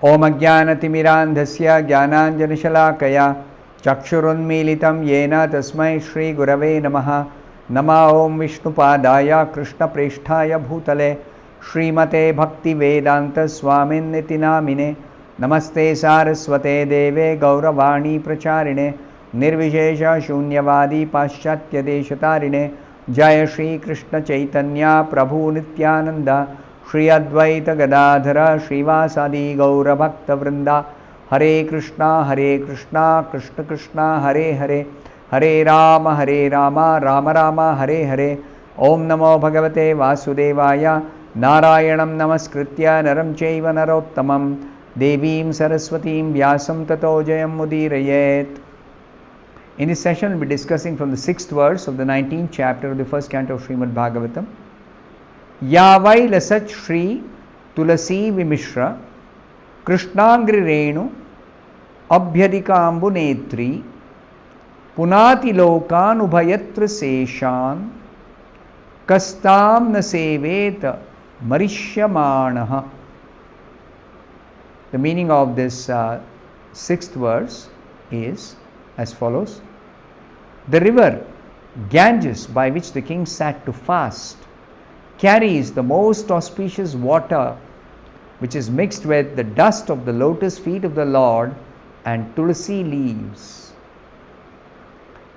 Om Ajnanatimirandhasya Jnananjanashalakaya Chakshurunmilitam Yena Tasmai Shri Gurave Namaha. Nama Om Vishnupadaya Krishna Presthaya Bhutale Srimate Bhaktivedanta Swamin Nitinamine. Namaste Saraswate Deve Gauravani Pracharine Nirvishesha Shunyavadi Paschatya Deshatarine. Jaya Shri Krishna Chaitanya Prabhu Nityananda Shri Advaita Gadadhara Srivasadi Gaura Bhakta Vrinda. Hare Krishna Krishna Krishna Hare Hare Hare Rama Rama Rama Hare Hare. Om Namo Bhagavate Vasudevaya. Narayanam Namaskritya Naram Chaiva Narottamam Devim Saraswatim Vyasam Tato Jayam Mudirayet. In this session, we will be discussing from the 6th verse of the 19th chapter of the first canto of Srimad Bhagavatam. Yavai Lasat Shri Tulasi Vimishra Krishnangri Renu Abhyadikambu Netri Punati Lokan Ubhayatra Seshan Kastam Nasevet Marishyamanaha. The meaning of this 6th verse is as follows. The river Ganges, by which the king sat to fast, carries the most auspicious water, which is mixed with the dust of the lotus feet of the Lord and tulsi leaves.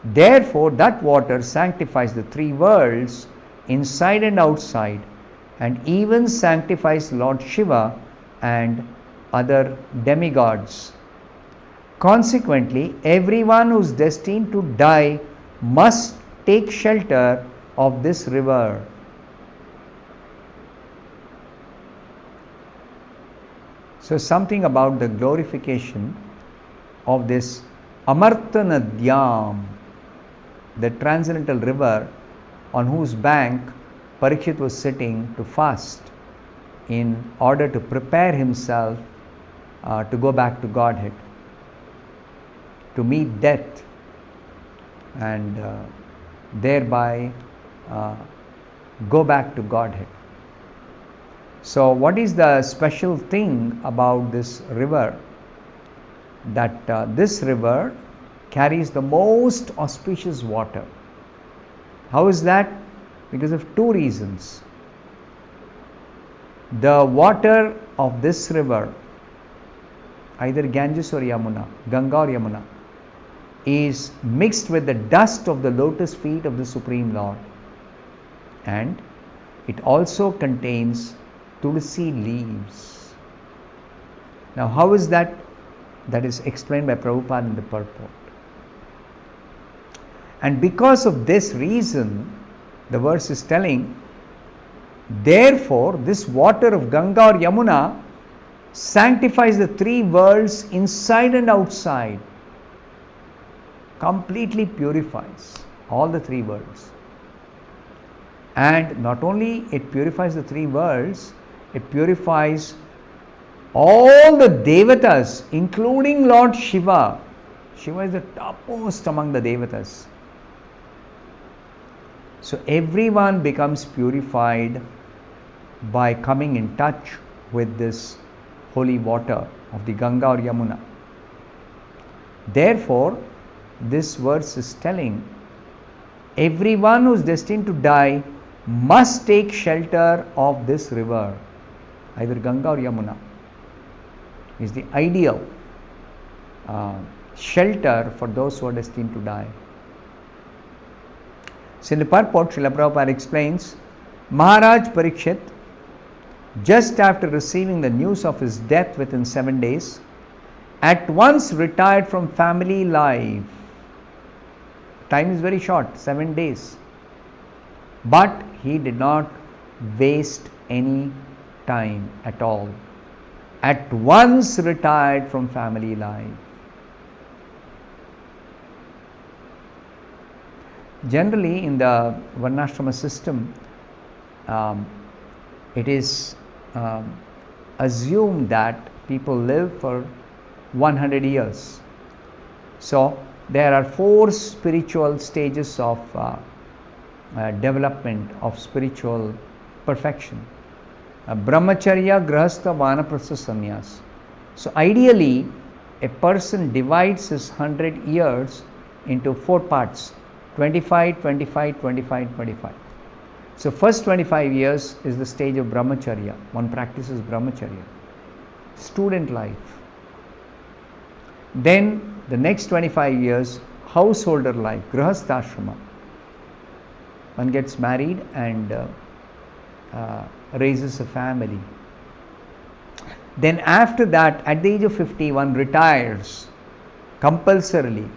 Therefore, that water sanctifies the three worlds, inside and outside, and even sanctifies Lord Shiva and other demigods. Consequently, everyone who is destined to die must take shelter of this river. So, something about the glorification of this Amarta Nadyam, the transcendental river on whose bank Parikshit was sitting to fast in order to prepare himself to go back to Godhead, to meet death, and thereby go back to Godhead. So, what is the special thing about this river? That this river carries the most auspicious water. How is that? Because of two reasons. The water of this river, either Ganges or Yamuna, Ganga or Yamuna, is mixed with the dust of the lotus feet of the Supreme Lord, and it also contains tulsi leaves. Now, how is that? That is explained by Prabhupada in the purport. And because of this reason, the verse is telling, therefore, this water of Ganga or Yamuna sanctifies the three worlds inside and outside, completely purifies all the three worlds. And not only it purifies the three worlds, it purifies all the devatas, including Lord Shiva. Shiva is the topmost among the devatas. So everyone becomes purified by coming in touch with this holy water of the Ganga or Yamuna. Therefore, this verse is telling everyone who is destined to die must take shelter of this river, either Ganga or Yamuna. Is the ideal shelter for those who are destined to die. So in the purport, Srila Prabhupada explains, Maharaj Parikshit, just after receiving the news of his death within 7 days, at once retired from family life. Time is very short, 7 days. But he did not waste any time at all. At once retired from family life. Generally, in the Varnashrama system, it is assumed that people live for 100 years. So, there are 4 spiritual stages of development of spiritual perfection. Brahmacharya, Grahastha, Vanaprastha, Sannyas. So ideally, a person divides his 100 years into 4 parts: 25, 25, 25, 25. So first 25 years is the stage of brahmacharya. One practices brahmacharya. Student life. Then the next 25 years, householder life, grihastha-ashrama. One gets married and raises a family. Then after that, at the age of 50, one retires compulsorily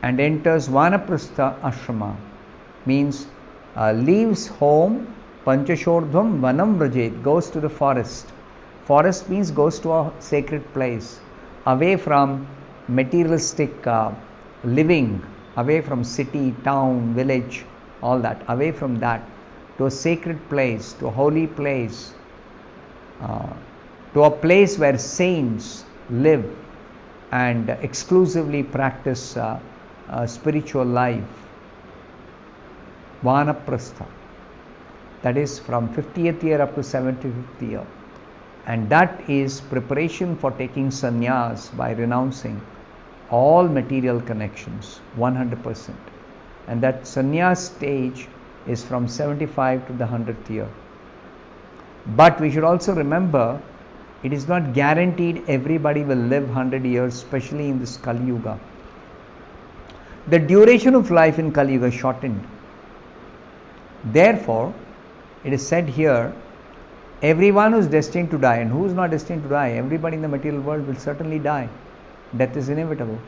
and enters vanaprastha ashrama, means leaves home, panchashordhvam vanam vrajet, goes to the forest. Forest means goes to a sacred place, away from materialistic living, away from city, town, village, all that, away from that, to a sacred place, to a holy place, to a place where saints live and exclusively practice spiritual life. Vanaprastha. That is from 50th year up to 75th year. And that is preparation for taking sannyas by renouncing all material connections, 100%. And that sannyas stage is from 75 to the 100th year. But we should also remember, it is not guaranteed everybody will live 100 years, especially in this Kali Yuga. The duration of life in Kali Yuga is shortened. Therefore, it is said here, everyone who is destined to die, and who is not destined to die, everybody in the material world will certainly die. Death is inevitable.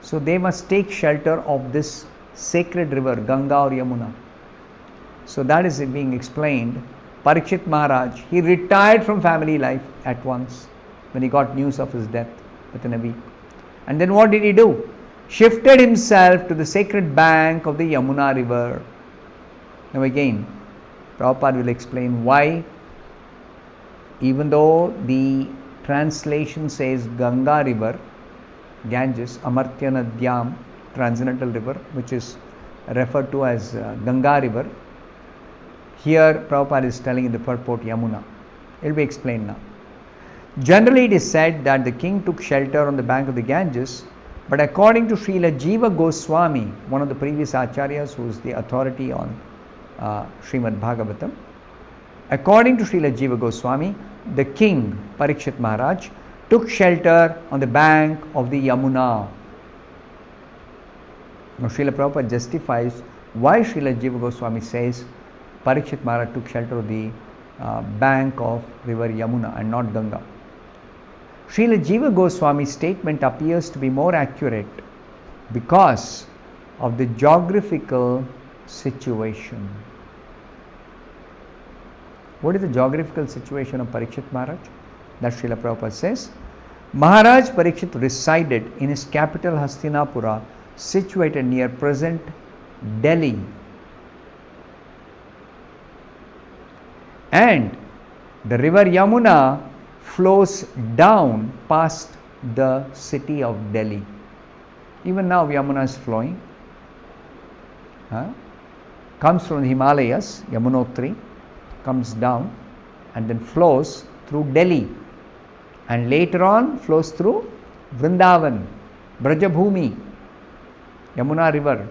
So they must take shelter of this sacred river, Ganga or Yamuna. So that is being explained. Parikshit Maharaj, he retired from family life at once when he got news of his death within a week. And then what did he do? Shifted himself to the sacred bank of the Yamuna river. Now again, Prabhupada will explain why, even though the translation says Ganga river, Ganges, Amartya Nadyam, transcendental river, which is referred to as Ganga river, here Prabhupada is telling in the purport Yamuna. It will be explained now. Generally it is said that the king took shelter on the bank of the Ganges, but according to Srila Jiva Goswami, one of the previous acharyas who is the authority on Srimad Bhagavatam, according to Srila Jiva Goswami, the king, Parikshit Maharaj, took shelter on the bank of the Yamuna. Now Srila Prabhupada justifies why Srila Jiva Goswami says Parikshit Maharaj took shelter of the bank of river Yamuna and not Ganga. Srila Jiva Goswami's statement appears to be more accurate because of the geographical situation. What is the geographical situation of Parikshit Maharaj? That Srila Prabhupada says, Maharaj Parikshit resided in his capital Hastinapura, situated near present Delhi. And the river Yamuna flows down past the city of Delhi. Even now Yamuna is flowing. Comes from the Himalayas, Yamunotri, comes down and then flows through Delhi. And later on flows through Vrindavan, Brajabhumi, Yamuna river.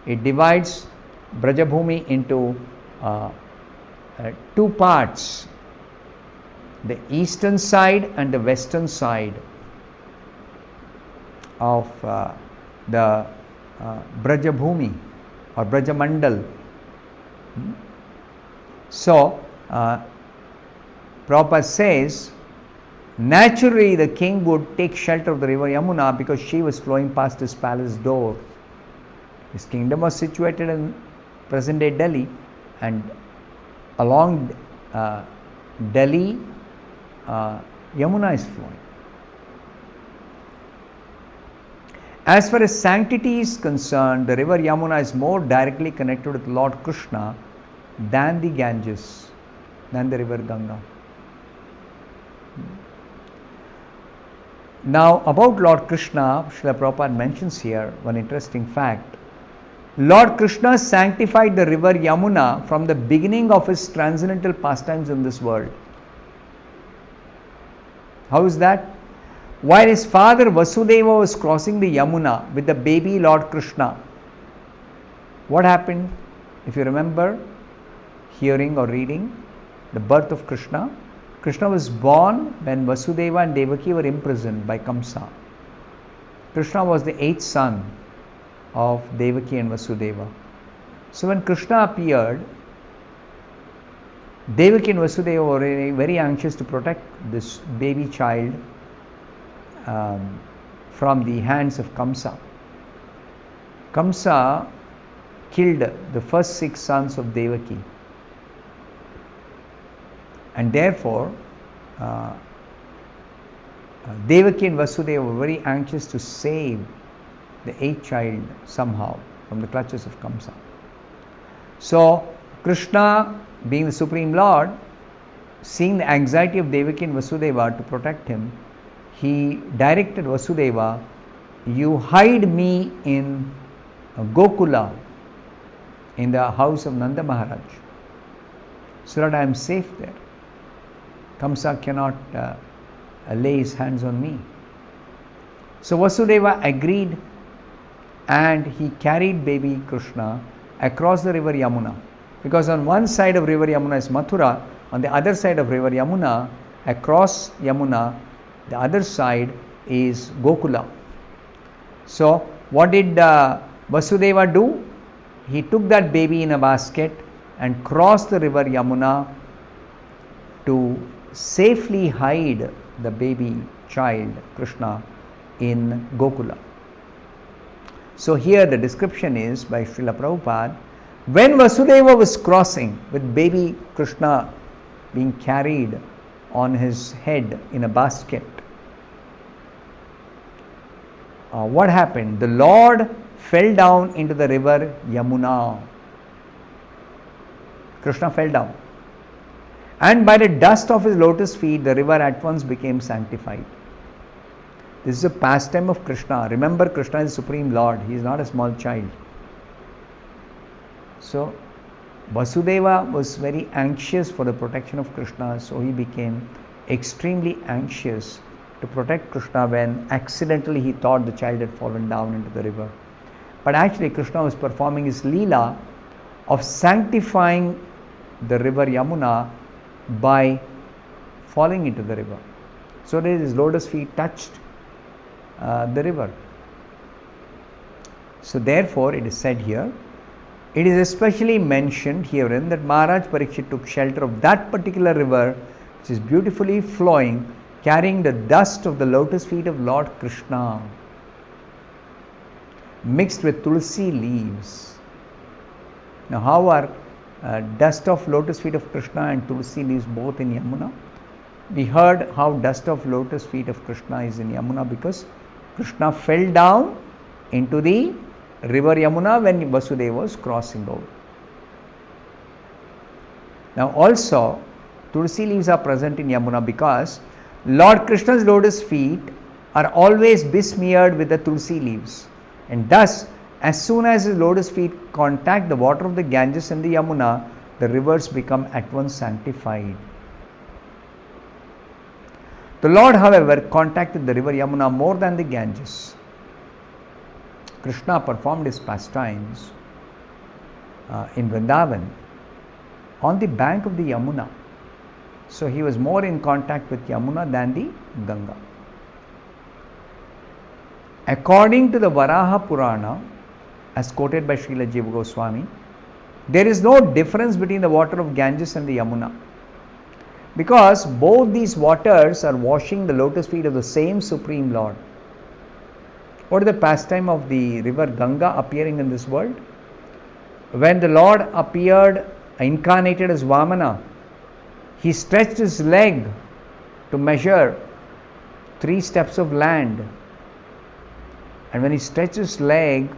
It divides Brajabhumi into 2 parts, the eastern side and the western side of the Brajabhumi or Brajamandal. So, Prabhupada says, naturally the king would take shelter of the river Yamuna because she was flowing past his palace door. His kingdom was situated in present day Delhi, and along Delhi, Yamuna is flowing. As far as sanctity is concerned, the river Yamuna is more directly connected with Lord Krishna than the Ganges, than the river Ganga. Now, about Lord Krishna, Srila Prabhupada mentions here one interesting fact. Lord Krishna sanctified the river Yamuna from the beginning of his transcendental pastimes in this world. How is that? While his father Vasudeva was crossing the Yamuna with the baby Lord Krishna, what happened? If you remember hearing or reading the birth of Krishna, Krishna was born when Vasudeva and Devaki were imprisoned by Kamsa. Krishna was the 8th son of Devaki and Vasudeva. So when Krishna appeared, Devaki and Vasudeva were very anxious to protect this baby child from the hands of Kamsa. Kamsa killed the first 6 sons of Devaki, and therefore Devaki and Vasudeva were very anxious to save the 8th child somehow from the clutches of Kamsa. So Krishna, being the Supreme Lord, seeing the anxiety of Devaki and Vasudeva to protect him, he directed Vasudeva, you hide me in Gokula, in the house of Nanda Maharaj, so that I am safe there. Kamsa cannot lay his hands on me. So Vasudeva agreed, and he carried baby Krishna across the river Yamuna, because on one side of river Yamuna is Mathura, on the other side of river Yamuna, across Yamuna, the other side is Gokula. So what did Vasudeva do? He took that baby in a basket and crossed the river Yamuna to safely hide the baby child Krishna in Gokula. So here the description is by Srila Prabhupada, when Vasudeva was crossing with baby Krishna being carried on his head in a basket, what happened? The Lord fell down into the river Yamuna. Krishna fell down, and by the dust of his lotus feet, the river at once became sanctified. This is a pastime of Krishna. Remember, Krishna is the Supreme Lord. He is not a small child. So Vasudeva was very anxious for the protection of Krishna, so he became extremely anxious to protect Krishna when accidentally he thought the child had fallen down into the river. But actually Krishna was performing his Leela of sanctifying the river Yamuna by falling into the river, so that his lotus feet touched the river. So therefore it is said here, it is especially mentioned herein that Maharaj Parikshit took shelter of that particular river, which is beautifully flowing, carrying the dust of the lotus feet of Lord Krishna, mixed with tulsi leaves. Now how are dust of lotus feet of Krishna and tulsi leaves both in Yamuna? We heard how dust of lotus feet of Krishna is in Yamuna because Krishna fell down into the river Yamuna when Vasudeva was crossing over. Now also tulsi leaves are present in Yamuna because Lord Krishna's lotus feet are always besmeared with the tulsi leaves, and thus as soon as his lotus feet contact the water of the Ganges and the Yamuna, the rivers become at once sanctified. The Lord, however, contacted the river Yamuna more than the Ganges. Krishna performed his pastimes in Vrindavan on the bank of the Yamuna. So he was more in contact with Yamuna than the Ganga. According to the Varaha Purana, as quoted by Srila Jiva Goswami, there is no difference between the water of Ganges and the Yamuna, because both these waters are washing the lotus feet of the same Supreme Lord. What is the pastime of the river Ganga appearing in this world? When the Lord appeared, incarnated as Vamana, he stretched his leg to measure 3 steps of land. And when he stretched his leg,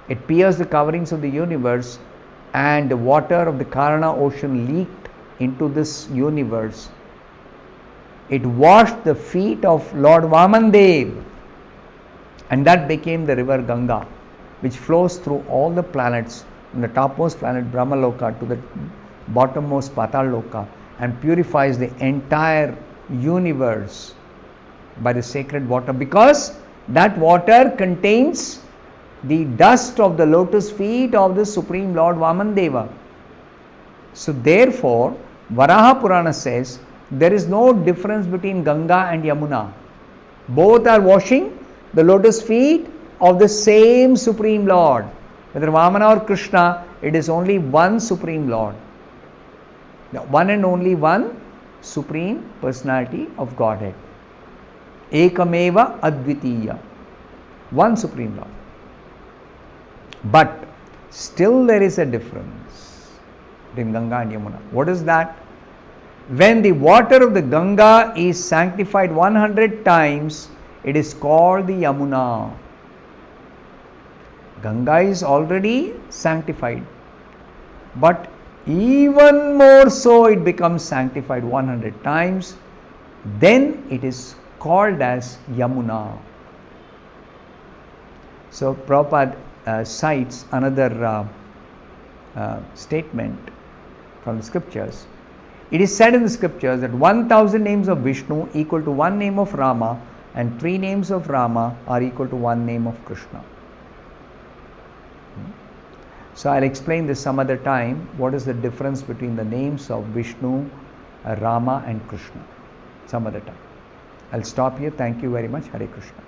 it pierced the coverings of the universe, and the water of the Karana ocean leaked into this universe. It washed the feet of Lord Vamandev, and that became the river Ganga, which flows through all the planets, from the topmost planet Brahmaloka to the bottommost Patal Loka, and purifies the entire universe by the sacred water, because that water contains the dust of the lotus feet of the Supreme Lord Vamandeva. So therefore, Varaha Purana says there is no difference between Ganga and Yamuna. Both are washing the lotus feet of the same Supreme Lord. Whether Vamana or Krishna, it is only one Supreme Lord. The one and only one Supreme Personality of Godhead. Ekameva Advitiya. One Supreme Lord. But still there is a difference between Ganga and Yamuna. What is that? When the water of the Ganga is sanctified 100 times, it is called the Yamuna. Ganga is already sanctified, but even more so it becomes sanctified 100 times, then it is called as Yamuna. So Prabhupada cites another statement from the scriptures. It is said in the scriptures that 1000 names of Vishnu equal to one name of Rama, and 3 names of Rama are equal to one name of Krishna. So I'll explain this some other time. What is the difference between the names of Vishnu, Rama and Krishna? Some other time. I'll stop here. Thank you very much. Hare Krishna.